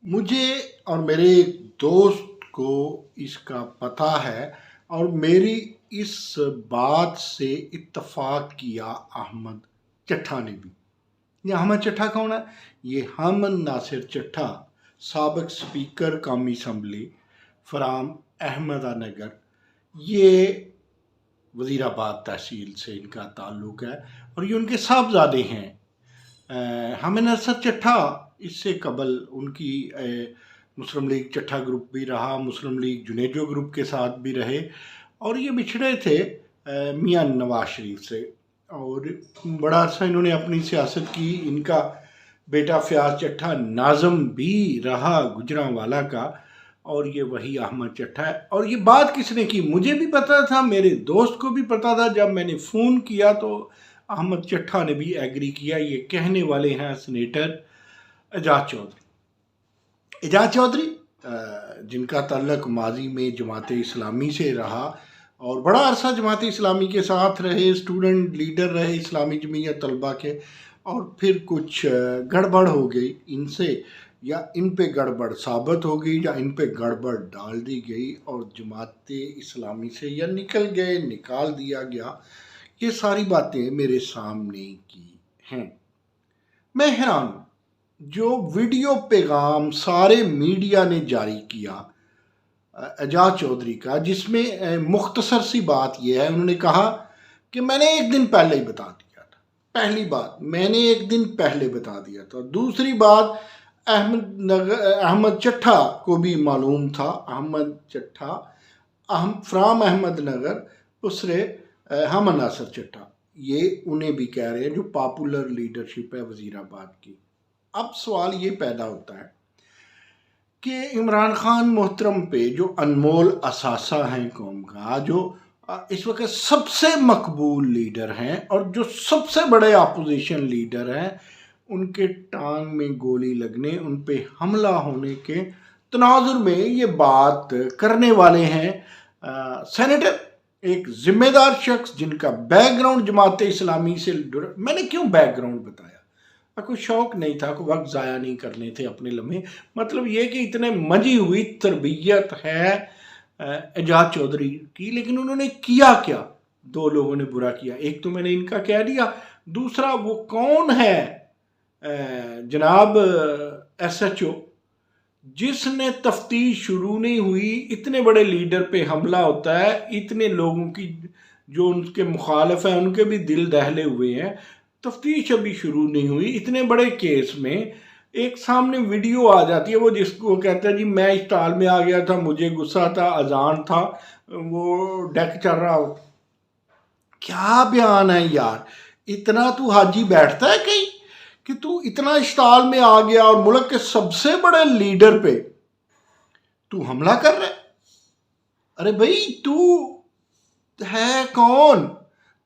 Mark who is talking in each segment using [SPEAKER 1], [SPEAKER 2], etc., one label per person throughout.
[SPEAKER 1] مجھے اور میرے ایک دوست کو اس کا پتہ ہے، اور میری اس بات سے اتفاق کیا احمد چٹھا نے بھی۔ یہ احمد چٹھا کون ہے؟ یہ حامد ناصر چٹھا، سابق سپیکر قومی اسمبلی فرام احمدہ نگر، یہ وزیر آباد تحصیل سے ان کا تعلق ہے، اور یہ ان کے صاحبزادے ہیں۔ حامد ناصر چٹھا اس سے قبل ان کی مسلم لیگ چٹھا گروپ بھی رہا، مسلم لیگ جنیجو گروپ کے ساتھ بھی رہے، اور یہ بچھڑے تھے میاں نواز شریف سے، اور بڑا عرصہ انہوں نے اپنی سیاست کی۔ ان کا بیٹا فیاض چٹھا ناظم بھی رہا گجرانوالہ کا، اور یہ وہی احمد چٹھا ہے۔ اور یہ بات کس نے کی؟ مجھے بھی پتا تھا، میرے دوست کو بھی پتا تھا۔ جب میں نے فون کیا تو احمد چٹھا نے بھی ایگری کیا۔ یہ کہنے والے ہیں سینیٹر اعجاز چودھری۔ اعجاز چودھری جن کا تعلق ماضی میں جماعت اسلامی سے رہا، اور بڑا عرصہ جماعت اسلامی کے ساتھ رہے، اسٹوڈنٹ لیڈر رہے اسلامی جمعیت طلبہ کے، اور پھر کچھ گڑبڑ ہو گئی ان سے، یا ان پہ گڑبڑ ثابت ہو گئی، یا ان پہ گڑبڑ ڈال دی گئی، اور جماعت اسلامی سے یا نکل گئے، نکال دیا گیا۔ یہ ساری باتیں میرے سامنے کی ہیں۔ میں حیران ہوں، جو ویڈیو پیغام سارے میڈیا نے جاری کیا اعجاز چودھری کا، جس میں مختصر سی بات یہ ہے، انہوں نے کہا کہ میں نے ایک دن پہلے ہی بتا دیا تھا۔ پہلی بات، میں نے ایک دن پہلے بتا دیا تھا۔ دوسری بات، احمد چٹھا کو بھی معلوم تھا، احمد چٹھا فرام احمد نگر، اسرے حامد ناصر چٹھا، یہ انہیں بھی کہہ رہے ہیں جو پاپولر لیڈرشپ ہے وزیر آباد کی۔ اب سوال یہ پیدا ہوتا ہے کہ عمران خان محترم پہ جو انمول اثاثہ ہیں قوم کا، جو اس وقت سب سے مقبول لیڈر ہیں اور جو سب سے بڑے اپوزیشن لیڈر ہیں، ان کے ٹانگ میں گولی لگنے، ان پہ حملہ ہونے کے تناظر میں یہ بات کرنے والے ہیں سینیٹر، ایک ذمہ دار شخص جن کا بیک گراؤنڈ جماعت اسلامی سے۔ میں نے کیوں بیک گراؤنڈ بتایا؟ کوئی شوق نہیں تھا، کوئی وقت ضائع نہیں کرنے تھے اپنے لمحے۔ مطلب یہ کہ اتنے منجی ہوئی تربیت ہے اعجاز چودھری کی، لیکن انہوں نے کیا کیا؟ دو لوگوں نے برا کیا، ایک تو میں نے ان کا کہہ دیا، دوسرا وہ کون ہے جناب ایس ایچ او، جس نے تفتیش شروع نہیں ہوئی، اتنے بڑے لیڈر پہ حملہ ہوتا ہے، اتنے لوگوں کی جو ان کے مخالف ہیں ان کے بھی دل دہلے ہوئے ہیں، تفتیش ابھی شروع نہیں ہوئی، اتنے بڑے کیس میں ایک سامنے ویڈیو آ جاتی ہے، وہ جس کو کہتا ہے جی میں اسٹال میں آ گیا تھا، مجھے غصہ تھا، اذان تھا، وہ ڈیک چل رہا ہو۔ کیا بیان ہے یار! اتنا تو حاجی بیٹھتا ہے کہیں کہ تو اتنا اسٹال میں آ گیا اور ملک کے سب سے بڑے لیڈر پہ تو حملہ کر رہے؟ ارے بھائی تو ہے کون؟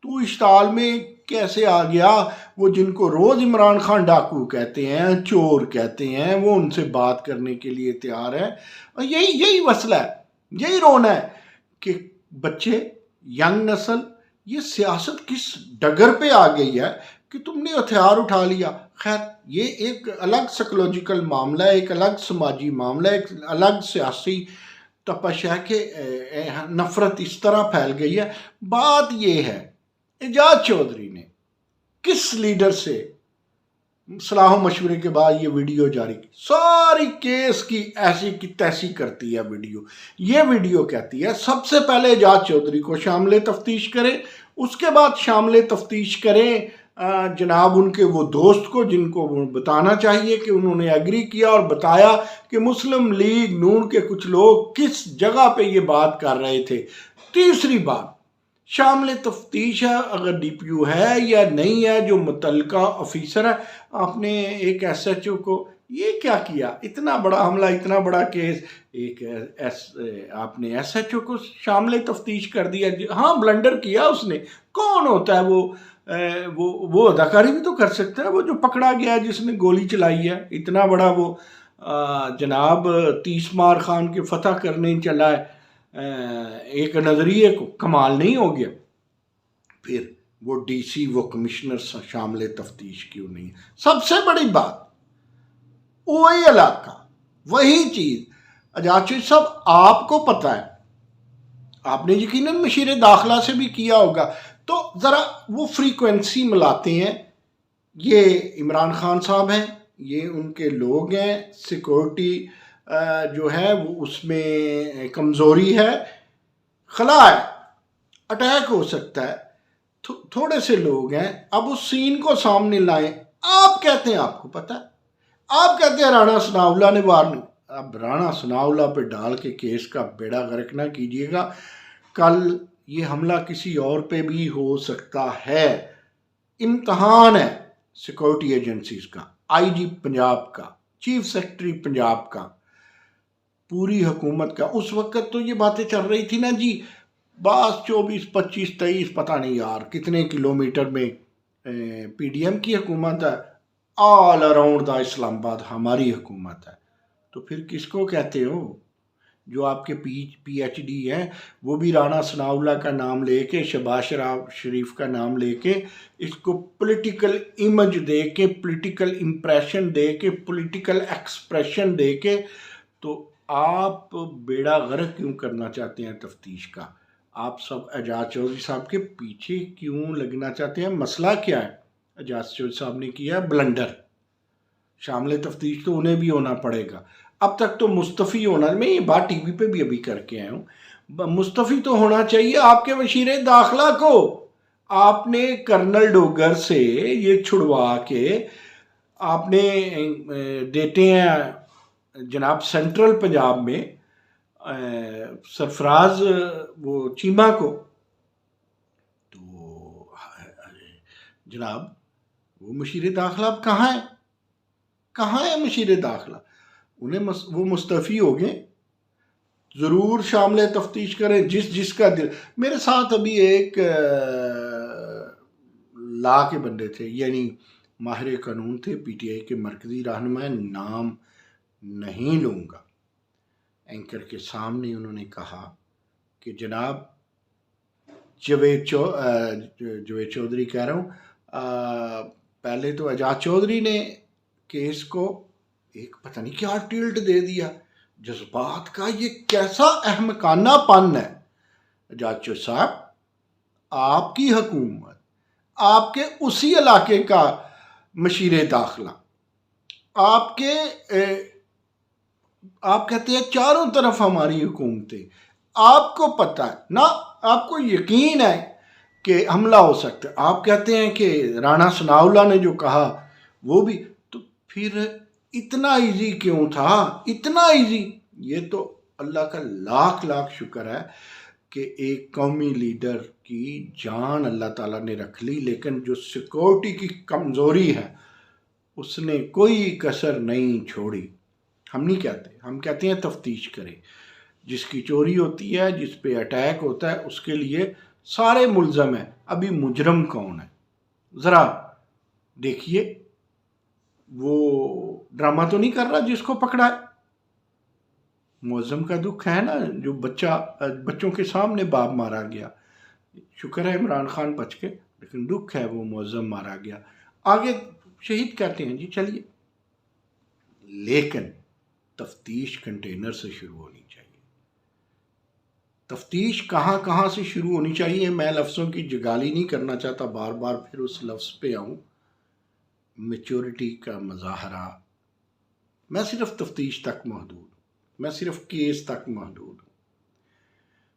[SPEAKER 1] تو اسٹال میں کیسے آ گیا؟ وہ جن کو روز عمران خان ڈاکو کہتے ہیں، چور کہتے ہیں، وہ ان سے بات کرنے کے لیے تیار ہے۔ اور یہی مسئلہ ہے، یہی رونا ہے کہ بچے، ینگ نسل، یہ سیاست کس ڈگر پہ آ گئی ہے کہ تم نے ہتھیار اٹھا لیا۔ خیر، یہ ایک الگ سائیکولوجیکل معاملہ ہے، ایک الگ سماجی معاملہ ہے، ایک الگ سیاسی تپش ہے کہ نفرت اس طرح پھیل گئی ہے۔ بات یہ ہے، اعجاز چودھری نے کس لیڈر سے صلاح و مشورے کے بعد یہ ویڈیو جاری کی؟ ساری کیس کی ایسی کی تیسی کرتی ہے ویڈیو۔ یہ ویڈیو کہتی ہے سب سے پہلے اعجاز چودھری کو شامل تفتیش کریں، اس کے بعد شامل تفتیش کریں جناب ان کے وہ دوست کو، جن کو بتانا چاہیے کہ انہوں نے ایگری کیا اور بتایا کہ مسلم لیگ نون کے کچھ لوگ کس جگہ پہ یہ بات کر رہے تھے۔ تیسری بات، شامل تفتیش ہے، اگر ڈی پی او ہے یا نہیں ہے، جو متعلقہ آفیسر ہے، آپ نے ایک ایس ایچ او کو یہ کیا کیا؟ اتنا بڑا حملہ، اتنا بڑا کیس، ایک آپ نے ایس ایچ او کو شامل تفتیش کر دیا۔ ہاں بلنڈر کیا اس نے، کون ہوتا ہے وہ اداکاری بھی تو کر سکتا ہے، وہ جو پکڑا گیا ہے جس نے گولی چلائی ہے، اتنا بڑا وہ جناب 30 مار خان کے فتح کرنے چلا ہے، ایک نظریے کو کمال نہیں ہو گیا؟ پھر وہ ڈی سی، وہ کمشنر شامل تفتیش کیوں نہیں؟ سب سے بڑی بات، وہی علاقہ، وہی چیز اعجاز چودھری صاحب آپ کو پتہ ہے، آپ نے یقیناً مشیر داخلہ سے بھی کیا ہوگا، تو ذرا وہ فریکوینسی ملاتے ہیں. یہ عمران خان صاحب ہیں، یہ ان کے لوگ ہیں، سیکورٹی جو ہے وہ اس میں کمزوری ہے، خلا ہے، اٹیک ہو سکتا ہے، تھوڑے سے لوگ ہیں. اب اس سین کو سامنے لائیں. آپ کہتے ہیں آپ کو پتہ ہے، آپ کہتے ہیں رانا ثناء اللہ نے وارننگ. اب رانا ثناء اللہ پہ ڈال کے کیس کا بیڑا غرق نہ کیجیے گا، کل یہ حملہ کسی اور پہ بھی ہو سکتا ہے. امتحان ہے سیکورٹی ایجنسیز کا، آئی جی پنجاب کا، چیف سیکرٹری پنجاب کا، پوری حکومت کا. اس وقت تو یہ باتیں چل رہی تھی نا جی، 24 25 23 پتہ نہیں یار کتنے کلومیٹر میں پی ڈی ایم کی حکومت ہے، آل اراؤنڈ دا اسلام آباد ہماری حکومت ہے. تو پھر کس کو کہتے ہو؟ جو آپ کے پی ایچ ڈی ہیں وہ بھی رانا ثناء اللہ کا نام لے کے، شہباز شریف کا نام لے کے، اس کو پولیٹیکل امیج دے کے، پولیٹیکل امپریشن دے کے، پولیٹیکل ایکسپریشن دے کے، تو آپ بیڑا غرق کیوں کرنا چاہتے ہیں تفتیش کا؟ آپ سب اعجاز چودھری صاحب کے پیچھے کیوں لگنا چاہتے ہیں؟ مسئلہ کیا ہے؟ اعجاز چودھری صاحب نے کیا بلنڈر، شامل تفتیش تو انہیں بھی ہونا پڑے گا. اب تک تو مستعفی ہونا، میں یہ بات ٹی وی پہ بھی ابھی کر کے آیا ہوں، مستعفی تو ہونا چاہیے آپ کے وزیر داخلہ کو. آپ نے کرنل ڈوگر سے یہ چھڑوا کے آپ نے دیتے ہیں جناب سینٹرل پنجاب میں سرفراز وہ چیمہ کو. تو جناب وہ مشیر داخلہ اب کہاں ہے؟ کہاں ہے مشیر داخلہ؟ انہیں وہ مستعفی ہو گئے. ضرور شامل تفتیش کریں جس کا دل. میرے ساتھ ابھی ایک لا کے بندے تھے، یعنی ماہر قانون تھے، پی ٹی آئی کے مرکزی رہنما، نام نہیں لوں گا. اینکر کے سامنے انہوں نے کہا کہ جناب جوید چودھری کہہ رہا ہوں، پہلے تو اعجاز چودھری نے کیس کو ایک پتہ نہیں کیا ٹلٹ دے دیا، جذبات کا. یہ کیسا احمقانہ پن ہے اعجاز چودھری صاحب؟ آپ کی حکومت، آپ کے اسی علاقے کا مشیر داخلہ، آپ کہتے ہیں چاروں طرف ہماری حکومتیں، آپ کو پتہ ہے نا، آپ کو یقین ہے کہ حملہ ہو سکتا ہے. آپ کہتے ہیں کہ رانا ثناء اللہ نے جو کہا وہ بھی، تو پھر اتنا ایزی کیوں تھا؟ اتنا ایزی. یہ تو اللہ کا لاکھ لاکھ شکر ہے کہ ایک قومی لیڈر کی جان اللہ تعالیٰ نے رکھ لی، لیکن جو سیکورٹی کی کمزوری ہے اس نے کوئی کسر نہیں چھوڑی. ہم نہیں کہتے، ہم کہتے ہیں تفتیش کریں. جس کی چوری ہوتی ہے، جس پہ اٹیک ہوتا ہے، اس کے لیے سارے ملزم ہیں. ابھی مجرم کون ہے ذرا دیکھیے. وہ ڈرامہ تو نہیں کر رہا جس کو پکڑا ہے. معظم کا دکھ ہے نا، جو بچوں کے سامنے باپ مارا گیا. شکر ہے عمران خان بچ کے، لیکن دکھ ہے وہ معظم مارا گیا. آگے شہید کہتے ہیں جی چلیے، لیکن تفتیش کنٹینر سے شروع ہونی چاہیے. تفتیش کہاں کہاں سے شروع ہونی چاہیے؟ میں لفظوں کی جگالی نہیں کرنا چاہتا، بار بار پھر اس لفظ پہ آؤں. میچورٹی کا مظاہرہ. میں صرف تفتیش تک محدود ہوں، میں صرف کیس تک محدود ہوں.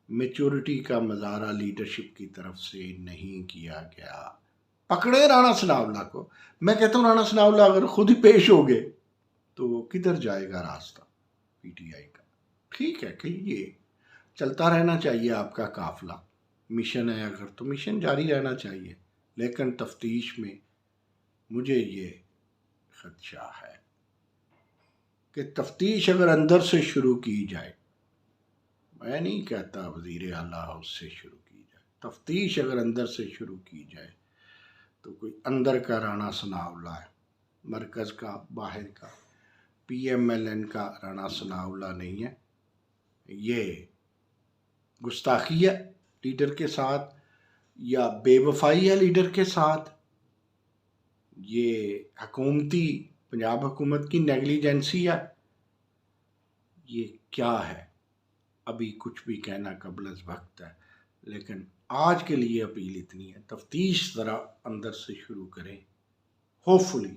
[SPEAKER 1] میچورٹی کا مظاہرہ لیڈرشپ کی طرف سے نہیں کیا گیا. پکڑے رانا ثناء اللہ کو. میں کہتا ہوں رانا ثناء اللہ اگر خود ہی پیش ہو گئے تو کدھر جائے گا راستہ پی ٹی آئی کا؟ ٹھیک ہے کہ یہ چلتا رہنا چاہیے آپ کا قافلہ، مشن ہے اگر تو مشن جاری رہنا چاہیے، لیکن تفتیش میں مجھے یہ خدشہ ہے کہ تفتیش اگر اندر سے شروع کی جائے، میں نہیں کہتا وزیر اعلیٰ ہاؤس سے شروع کی جائے، تفتیش اگر اندر سے شروع کی جائے تو کوئی اندر کا رانا ثناء اللہ ہے، مرکز کا، باہر کا، پی ایم ایل این کا رانا ثناء اللہ نہیں ہے. یہ گستاخی ہے لیڈر کے ساتھ، یا بے وفائی ہے لیڈر کے ساتھ. یہ حکومتی پنجاب حکومت کی نیگلیجنسی ہے. یہ کیا ہے، ابھی کچھ بھی کہنا قبل از وقت ہے، لیکن آج کے لیے اپیل اتنی ہے، تفتیش ذرا اندر سے شروع کریں، ہوپ فلی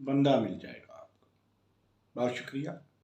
[SPEAKER 1] بندہ مل جائے گا آپ کو۔ بہت شکریہ۔